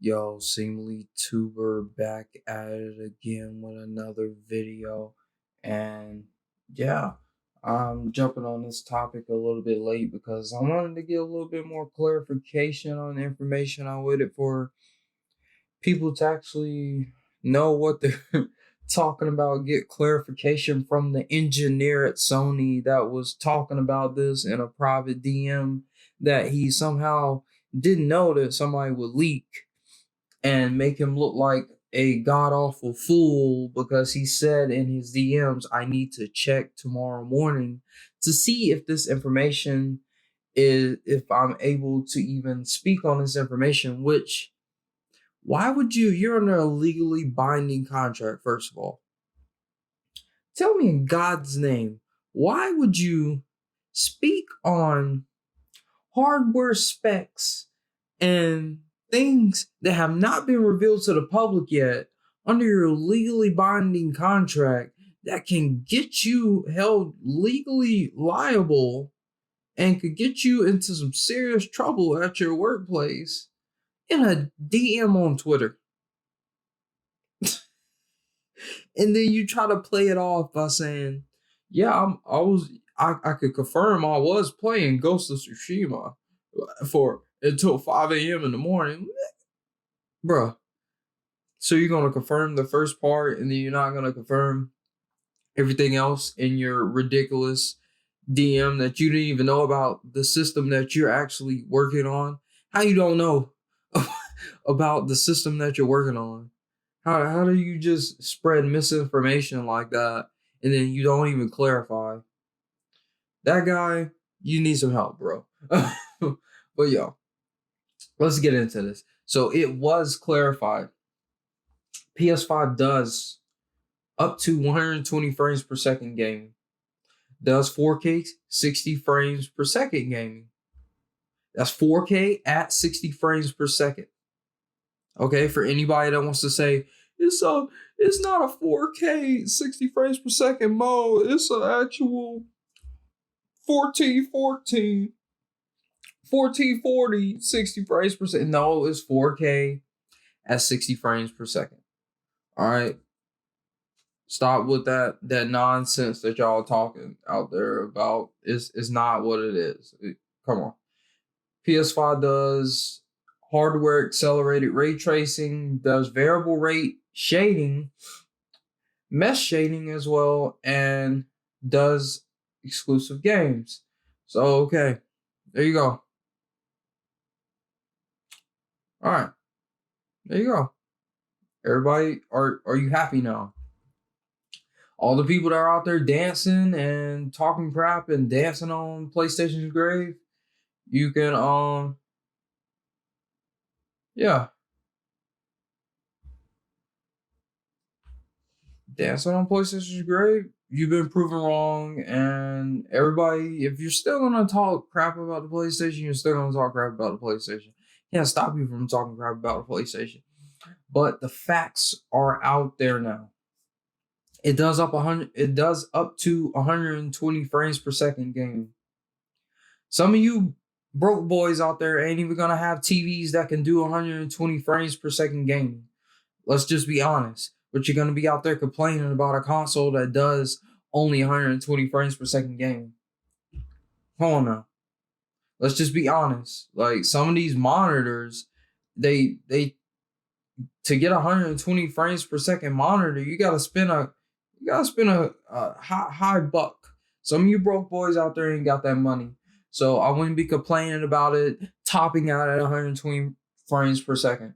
Yo, Seemlytuber back at it again with another video. And yeah, I'm jumping on this topic a little bit late because I wanted to get a little bit more clarification on the information I waited for people to actually know what they're talking about, get clarification from the engineer at Sony that was talking about this in a private DM that he somehow didn't know that somebody would leak and make him look like a god awful fool because he said in his DMs, I need to check tomorrow morning to see if this information if I'm able to even speak on this information, which why would you're under a legally binding contract, first of all. Tell me in God's name, why would you speak on hardware specs and things that have not been revealed to the public yet under your legally binding contract that can get you held legally liable and could get you into some serious trouble at your workplace in a DM on Twitter? And then you try to play it off by saying, yeah, I could confirm I was playing Ghost of Tsushima for until 5 a.m. in the morning. Bruh. So you're gonna confirm the first part and then you're not gonna confirm everything else in your ridiculous DM that you didn't even know about the system that you're actually working on? How you don't know about the system that you're working on? How do you just spread misinformation like that and then you don't even clarify? That guy, you need some help, bro. But yo, let's get into this. So it was clarified. PS5 does up to 120 frames per second gaming. Does 4K 60 frames per second gaming. That's 4K at 60 frames per second. Okay, for anybody that wants to say it's not a 4K 60 frames per second mode, it's an actual 1440 60 frames per second. No, it's 4K at 60 frames per second. All right, stop with that nonsense that y'all talking out there about. Is not what it is. Come on. PS5 does hardware accelerated ray tracing, does variable rate shading, mesh shading as well, and does exclusive games. So, okay, there you go. All right, there you go. Everybody, are you happy now? All the people that are out there dancing and talking crap and dancing on PlayStation's grave, you can yeah, dancing on PlayStation's grave. You've been proven wrong, and everybody, if you're still gonna talk crap about the PlayStation, you're still gonna talk crap about the PlayStation. Can't stop you from talking crap about the PlayStation. But the facts are out there now. It does up to 120 frames per second gaming. Some of you broke boys out there ain't even gonna have TVs that can do 120 frames per second gaming. Let's just be honest. But you're gonna be out there complaining about a console that does only 120 frames per second gaming. Hold on now. Let's just be honest. Like some of these monitors, they to get 120 frames per second monitor, you gotta spend a high buck. Some of you broke boys out there ain't got that money. So I wouldn't be complaining about it topping out at 120 frames per second.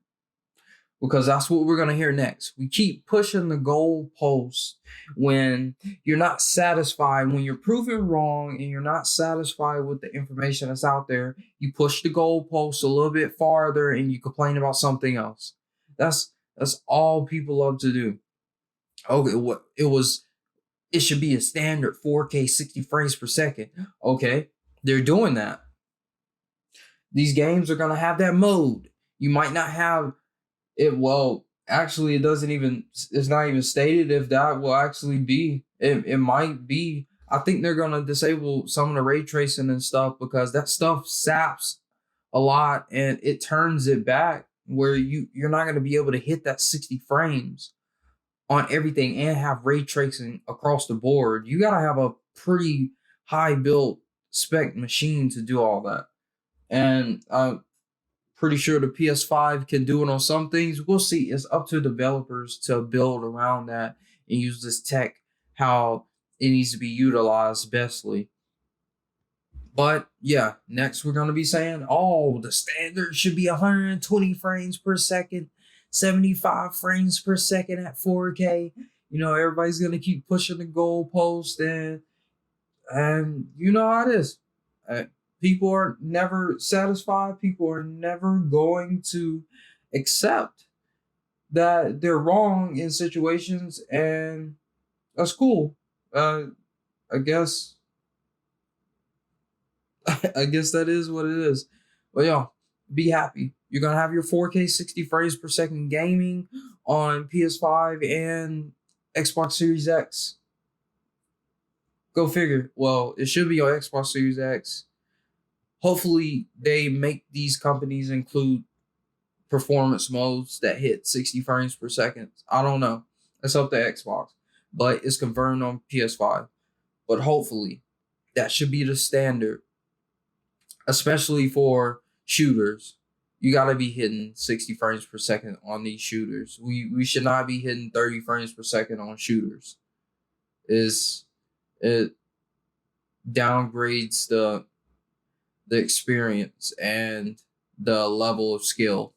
Because that's what we're going to hear next. We keep pushing the goalposts when you're not satisfied, when you're proven wrong and you're not satisfied with the information that's out there. You push the goalposts a little bit farther and you complain about something else. That's all people love to do. Okay, it should be a standard 4K 60 frames per second. Okay, they're doing that. These games are going to have that mode. You might not have it. Well, actually, it's not even stated if that will actually be. It might be. I think they're going to disable some of the ray tracing and stuff because that stuff saps a lot and it turns it back where you're not going to be able to hit that 60 frames on everything and have ray tracing across the board. You got to have a pretty high built spec machine to do all that. And I'm pretty sure the PS5 can do it on some things. We'll see. It's up to developers to build around that and use this tech how it needs to be utilized bestly. But yeah, next we're going to be saying, oh, the standard should be 120 frames per second, 75 frames per second at 4K. You know, everybody's going to keep pushing the goalpost, and you know how it is. People are never satisfied. People are never going to accept that they're wrong in situations, and that's cool. I guess I guess that is what it is. But yo, be happy. You're gonna have your 4K 60 frames per second gaming on PS5 and Xbox Series X. Go figure. Well, it should be on Xbox Series X. Hopefully, they make these companies include performance modes that hit 60 frames per second. I don't know. It's up to Xbox, but it's confirmed on PS5. But hopefully, that should be the standard, especially for shooters. You got to be hitting 60 frames per second on these shooters. We should not be hitting 30 frames per second on shooters. It downgrades the experience and the level of skill.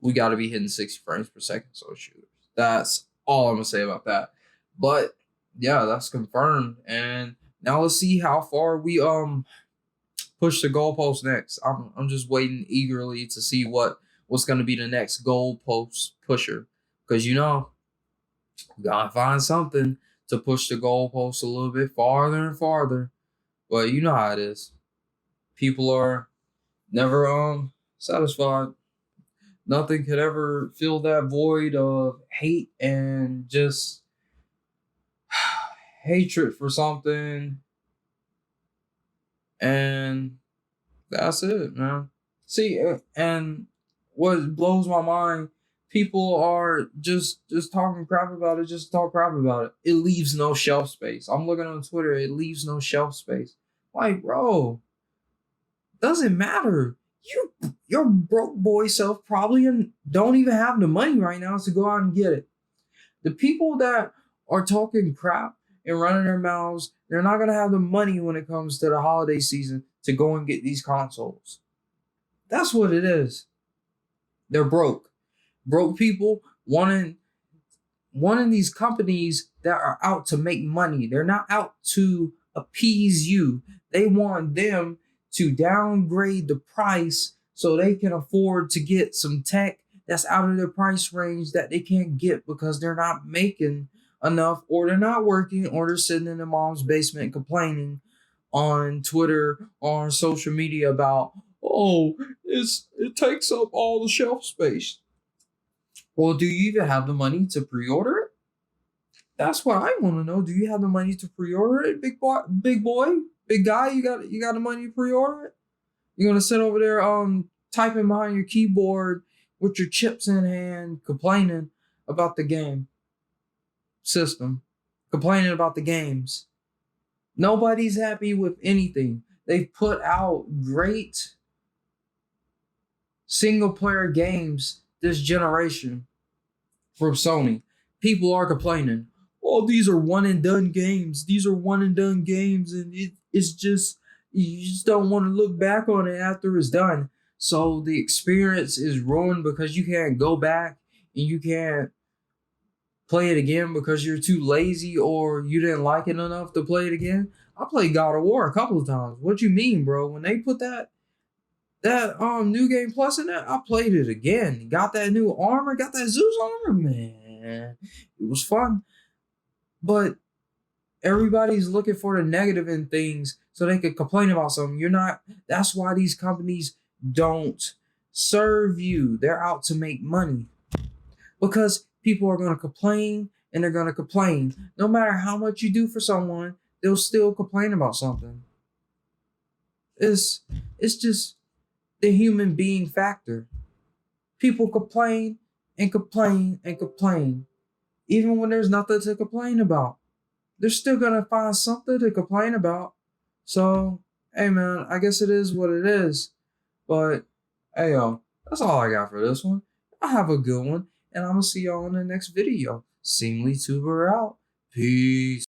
We got to be hitting 60 frames per second on shooters. That's all I'm gonna say about that. But yeah, that's confirmed. And now let's see how far we push the goalpost next. I'm just waiting eagerly to see what's gonna be the next goalpost pusher, because you know we gotta find something to push the goalpost a little bit farther and farther. But you know how it is. People are never satisfied. Nothing could ever fill that void of hate and just hatred for something. And that's it, man. See, and what blows my mind, people are just talking crap about it, just talk crap about it. It leaves no shelf space. I'm looking on Twitter, it leaves no shelf space. Like, bro, doesn't matter. Your broke boy self probably don't even have the money right now to go out and get it. The people that are talking crap and running their mouths, they're not gonna have the money when it comes to the holiday season to go and get these consoles. That's what it is. They're broke. Broke people wanting these companies that are out to make money. They're not out to appease you. They want them to downgrade the price so they can afford to get some tech that's out of their price range that they can't get because they're not making enough, or they're not working, or they're sitting in their mom's basement complaining on Twitter or on social media about, oh, it takes up all the shelf space. Well, do you even have the money to pre-order it? That's what I want to know. Do you have the money to pre-order it, big boy, big guy? You got the money to pre-order it? You're gonna sit over there typing behind your keyboard with your chips in hand, complaining about the game system, complaining about the games. Nobody's happy with anything. They've put out great single player games this generation from Sony. People are complaining, oh, these are one and done games. These are one and done games, and it's just, you just don't want to look back on it after it's done. So the experience is ruined because you can't go back and you can't play it again because you're too lazy or you didn't like it enough to play it again. I played God of War a couple of times. What you mean, bro? When they put that new game plus in there, I played it again. Got that new armor, got that Zeus armor, man. It was fun. But everybody's looking for the negative in things so they could complain about something. You're not. That's why these companies don't serve you. They're out to make money. Because people are going to complain and they're going to complain. No matter how much you do for someone, they'll still complain about something. It's just, the human being factor. People complain and complain and complain, even when there's nothing to complain about. They're still gonna find something to complain about. So, hey man, I guess it is what it is. But hey yo, that's all I got for this one. I have a good one, and I'm gonna see y'all in the next video. Seemlytuber out. Peace.